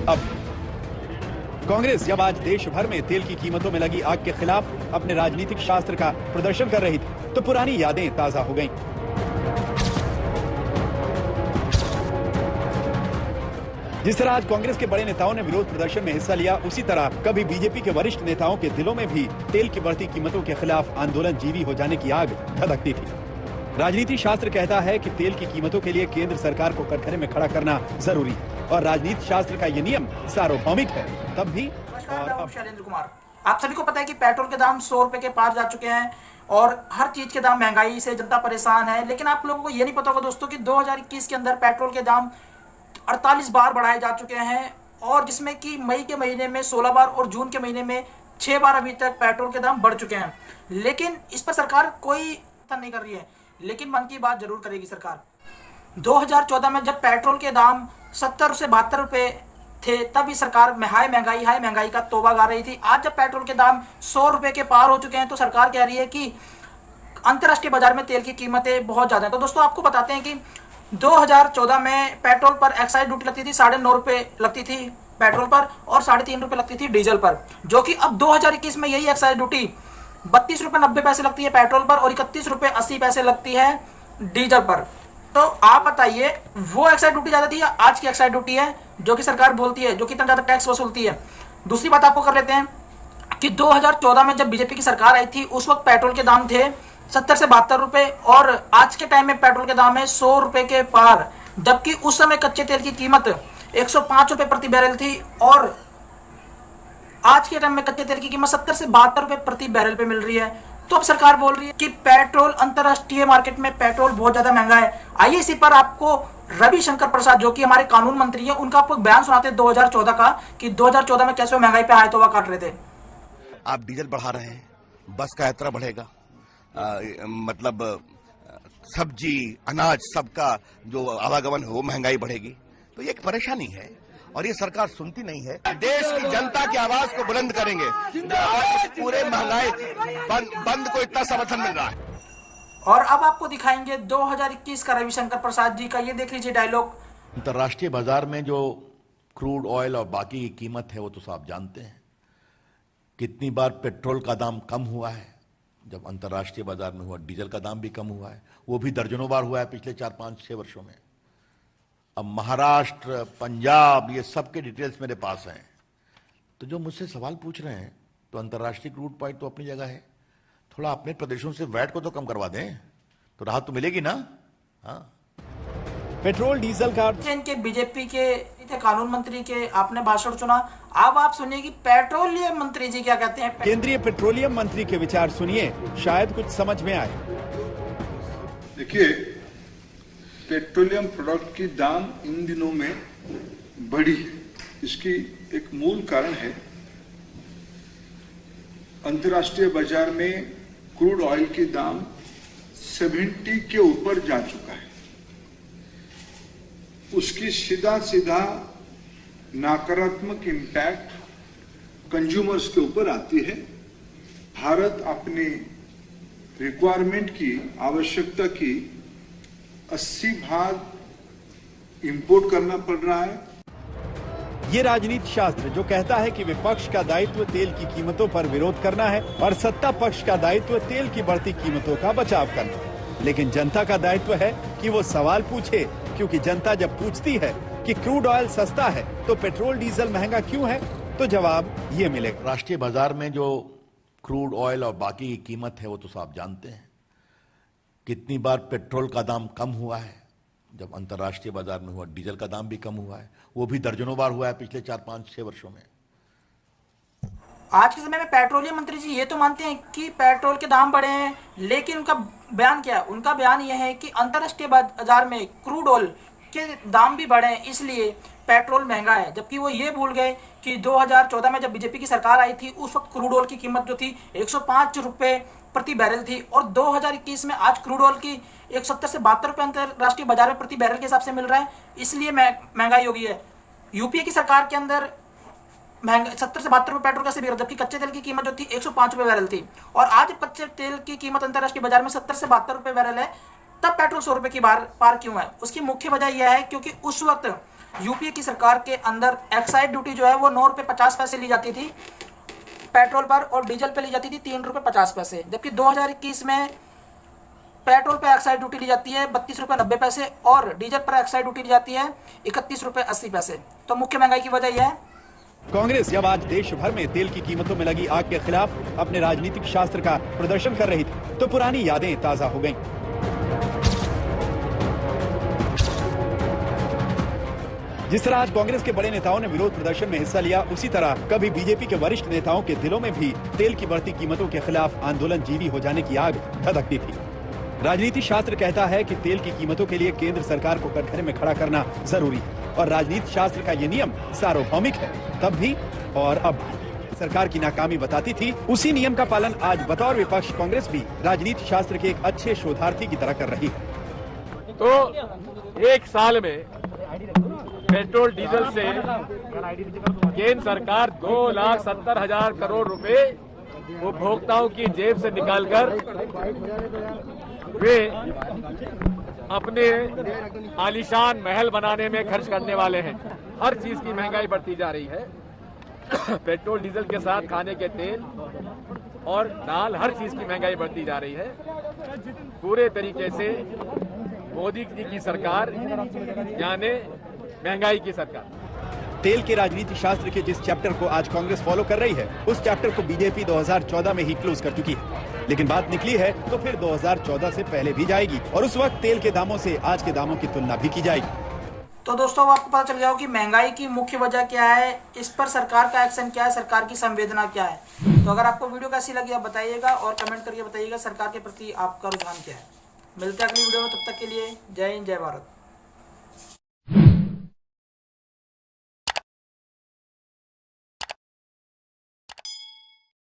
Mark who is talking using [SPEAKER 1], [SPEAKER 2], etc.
[SPEAKER 1] अब कांग्रेस जब आज देश भर में तेल की कीमतों में लगी आग के खिलाफ अपने राजनीतिक शास्त्र का प्रदर्शन कर रही थी, तो पुरानी यादें ताजा हो गईं। जिस तरह आज कांग्रेस के बड़े नेताओं ने विरोध प्रदर्शन में हिस्सा लिया, उसी तरह कभी बीजेपी के वरिष्ठ नेताओं के दिलों में भी तेल की बढ़ती कीमतों के खिलाफ आंदोलन जीवी हो जाने की आग धधकती थी। राजनीति शास्त्र कहता है कि तेल की कीमतों के लिए केंद्र सरकार को कटघरे में खड़ा करना जरूरी है और राजनीति शास्त्र का ये नियम सार्वभौमिक है। तब भी
[SPEAKER 2] और शैलेंद्र कुमार, आप सभी को पता है कि पेट्रोल के दाम 100 रुपए के पार जा चुके हैं और हर चीज के दाम, महंगाई से जनता परेशान है। लेकिन आप लोगों को ये नहीं पता होगा दोस्तों कि 2021 के अंदर पेट्रोल के दाम 48 बार बढ़ाए जा चुके हैं और जिसमें कि मई के महीने में 16 बार और जून के महीने में 6 बार अभी तक पेट्रोल के दाम बढ़ चुके हैं। लेकिन इस पर सरकार कोई नहीं कर रही है, लेकिन मन की बात जरूर करेगी सरकार। 2014 में जब पेट्रोल के दाम 70 से 72 रुपए थे, तब ही सरकार हाई महंगाई का तौबा गा रही थी। आज जब पेट्रोल के दाम 100 रुपए के पार हो चुके हैं तो सरकार कह रही है कि अंतर्राष्ट्रीय बाजार में तेल की कीमतें बहुत ज्यादा हैं। तो दोस्तों आपको बताते हैं कि 2014 में पेट्रोल पर एक्साइज ड्यूटी लगती थी 9.5 रुपए लगती थी पेट्रोल पर और 3.5 रुपए लगती थी डीजल पर, जो कि अब 2021 में यही एक्साइज ड्यूटी 32 रुपए 90 पैसे लगती है पेट्रोल पर और 31 रुपए 80 पैसे लगती है डीजल पर। तो आप बताइए वो एक्साइज ड्यूटी ज्यादा थी या आज की एक्साइज ड्यूटी है जो कि सरकार बोलती है, जो कि इतना ज्यादा टैक्स वसूलती है। दूसरी बात आपको कर लेते हैं कि 2014 में जब बीजेपी की सरकार आई थी उस वक्त पेट्रोल के दाम थे 70 से 72 रुपए और आज के टाइम में पेट्रोल के दाम है 100 रुपए के पार, जबकि उस समय कच्चे तेल की कीमत 105 रुपए प्रति बैरल थी और आज के टाइम में कच्चे तेल की कीमत 70 से 72 रुपए प्रति बैरल पे मिल रही है। तो अब सरकार बोल रही है कि पेट्रोल, अंतरराष्ट्रीय मार्केट में पेट्रोल बहुत ज्यादा महंगा है। आइए इसी पर आपको रविशंकर प्रसाद, जो कि हमारे कानून मंत्री है, उनका आपको बयान सुनाते हैं 2014 का कि 2014 में कैसे महंगाई पे आए तो वह काट रहे थे।
[SPEAKER 3] आप डीजल बढ़ा रहे हैं, बस का यात्रा बढ़ेगा, मतलब सब्जी, अनाज, सबका जो आवागमन है वो महंगाई बढ़ेगी। तो ये एक परेशानी है और ये सरकार सुनती नहीं है। देश की जनता की आवाज को बुलंद करेंगे। आज पूरे महंगाई बंद को इतना समर्थन मिल रहा है।
[SPEAKER 2] और अब आपको दिखाएंगे 2021 का रविशंकर प्रसाद जी का, ये देख लीजिए डायलॉग।
[SPEAKER 4] अंतर्राष्ट्रीय बाजार में जो क्रूड ऑयल और बाकी की कीमत है वो तो आप जानते हैं। कितनी बार पेट्रोल का दाम कम हुआ है जब अंतर्राष्ट्रीय बाजार में हुआ, डीजल का दाम भी कम हुआ है, वो भी दर्जनों बार हुआ है पिछले 4-5-6 वर्षों में। अब महाराष्ट्र, पंजाब, ये सब के डिटेल्स मेरे पास हैं। तो जो मुझसे सवाल पूछ रहे हैं, तो अंतर्राष्ट्रीय क्रूड पॉइंट तो अपनी जगह है, थोड़ा अपने प्रदेशों से वैट को तो कम करवा दें तो राहत तो मिलेगी ना। हाँ,
[SPEAKER 1] पेट्रोल डीजल का
[SPEAKER 2] इनके बीजेपी के कानून मंत्री के आपने भाषण सुना, अब आप सुनिए कि पेट्रोलियम मंत्री जी क्या कहते हैं।
[SPEAKER 1] केंद्रीय पेट्रोलियम मंत्री के विचार सुनिए, शायद कुछ समझ में आए।
[SPEAKER 5] देखिए, पेट्रोलियम प्रोडक्ट की दाम इन दिनों में बढ़ी है। इसकी एक मूल कारण है अंतर्राष्ट्रीय बाजार में क्रूड ऑयल की दाम 70 के ऊपर जा चुका है। उसकी सीधा नकारात्मक इम्पैक्ट कंज्यूमर्स के ऊपर आती है। भारत अपने रिक्वायरमेंट की, आवश्यकता की 80% इंपोर्ट करना पड़ रहा है।
[SPEAKER 1] ये राजनीति शास्त्र जो कहता है कि विपक्ष का दायित्व तेल की कीमतों पर विरोध करना है और सत्ता पक्ष का दायित्व तेल की बढ़ती कीमतों का बचाव करना। लेकिन जनता का दायित्व है कि वो सवाल पूछे, क्योंकि जनता जब पूछती है कि क्रूड ऑयल सस्ता है तो पेट्रोल डीजल महंगा क्यों है, तो जवाब ये मिलेगा।
[SPEAKER 4] राष्ट्रीय बाजार में जो क्रूड ऑयल और बाकी की कीमत है वो तो आप जानते हैं। कितनी बार पेट्रोल का दाम कम हुआ है जब अंतर्राष्ट्रीय बाजार में हुआ, डीजल का दाम भी कम हुआ है, वो भी दर्जनों बार हुआ है पिछले 4-5-6 वर्षों में।
[SPEAKER 2] आज के समय में पेट्रोलियम मंत्री जी ये तो मानते हैं कि पेट्रोल के दाम बढ़े हैं, लेकिन उनका बयान क्या है? उनका बयान यह है कि अंतर्राष्ट्रीय बाजार में क्रूड ऑयल के दाम भी बढ़े हैं, इसलिए पेट्रोल महंगा है। जबकि वो ये भूल गए कि 2014 में जब बीजेपी की सरकार आई थी उस वक्त क्रूड ऑयल की कीमत जो थी 105 रुपए प्रति बैरल थी और 2021 में आज क्रूड ऑयल की 170 से 72 रुपए अंतर्राष्ट्रीय बाजार में प्रति बैरल के हिसाब से मिल रहा है, इसलिए महंगाई हो गई है। यूपीए की सरकार के अंदर 70 से 72 रुपए पेट्रोल का सिर्फ, जबकि कच्चे तेल की कीमत जो थी 105 रुपए बैरल थी और आज कच्चे तेल की कीमत अंतर्राष्ट्रीय बाजार में 70 से 72 रुपए बैरल है। तब पेट्रोल 100 रुपए की पार क्यों है? उसकी मुख्य वजह यह है क्योंकि उस वक्त यूपीए की सरकार के अंदर एक्साइज ड्यूटी जो है वो 9 रुपये 50 पैसे ली जाती थी पेट्रोल पर, और डीजल पे ली जाती थी 3 रुपये 50 पैसे। जबकि 2021 में पेट्रोल पर एक्साइज ड्यूटी ली जाती है 32 रुपये 90 पैसे और डीजल पर एक्साइज ड्यूटी ली जाती है 31 रुपये 80 पैसे। तो मुख्य महंगाई की वजह यह है।
[SPEAKER 1] कांग्रेस जब आज देश भर में तेल की कीमतों में लगी आग के खिलाफ अपने राजनीतिक शास्त्र का प्रदर्शन कर रही थी तो पुरानी यादें ताजा हो गईं। जिस तरह आज कांग्रेस के बड़े नेताओं ने विरोध प्रदर्शन में हिस्सा लिया, उसी तरह कभी बीजेपी के वरिष्ठ नेताओं के दिलों में भी तेल की बढ़ती कीमतों के खिलाफ आंदोलन जीवी हो जाने की आग धधकती थी। राजनीति शास्त्र कहता है कि तेल की कीमतों के लिए केंद्र सरकार को कटघरे में खड़ा करना जरूरी है और राजनीति शास्त्र का ये नियम सार्वभौमिक है। तब भी और अब भी सरकार की नाकामी बताती थी, उसी नियम का पालन आज बतौर विपक्ष कांग्रेस भी राजनीति शास्त्र के एक अच्छे शोधार्थी की तरह कर रही है।
[SPEAKER 6] तो एक साल में पेट्रोल डीजल से केंद्र सरकार 2,70,000 करोड़ रुपए उपभोक्ताओं की जेब से निकालकर वे अपने आलीशान महल बनाने में खर्च करने वाले हैं। हर चीज की महंगाई बढ़ती जा रही है। पेट्रोल डीजल के साथ खाने के तेल और दाल, हर चीज की महंगाई बढ़ती जा रही है। पूरे तरीके से मोदी जी की सरकार यानी महंगाई की सरकार।
[SPEAKER 1] तेल के राजनीति शास्त्र के जिस चैप्टर को आज कांग्रेस फॉलो कर रही है, उस चैप्टर को बीजेपी 2014 में ही क्लोज कर चुकी है। लेकिन बात निकली है तो फिर 2014 से पहले भी जाएगी और उस वक्त तेल के दामों से आज के दामों की तुलना भी की जाएगी।
[SPEAKER 2] तो दोस्तों अब आपको पता चल गया हो कि महंगाई की मुख्य वजह क्या है, इस पर सरकार का एक्शन क्या है, सरकार की संवेदना क्या है। तो अगर आपको वीडियो कैसी लगी आप बताइएगा और कमेंट करके बताइएगा सरकार के प्रति आपका रुझान क्या है। मिलते हैं अगली वीडियो में, तब तक के लिए जय हिंद जय भारत।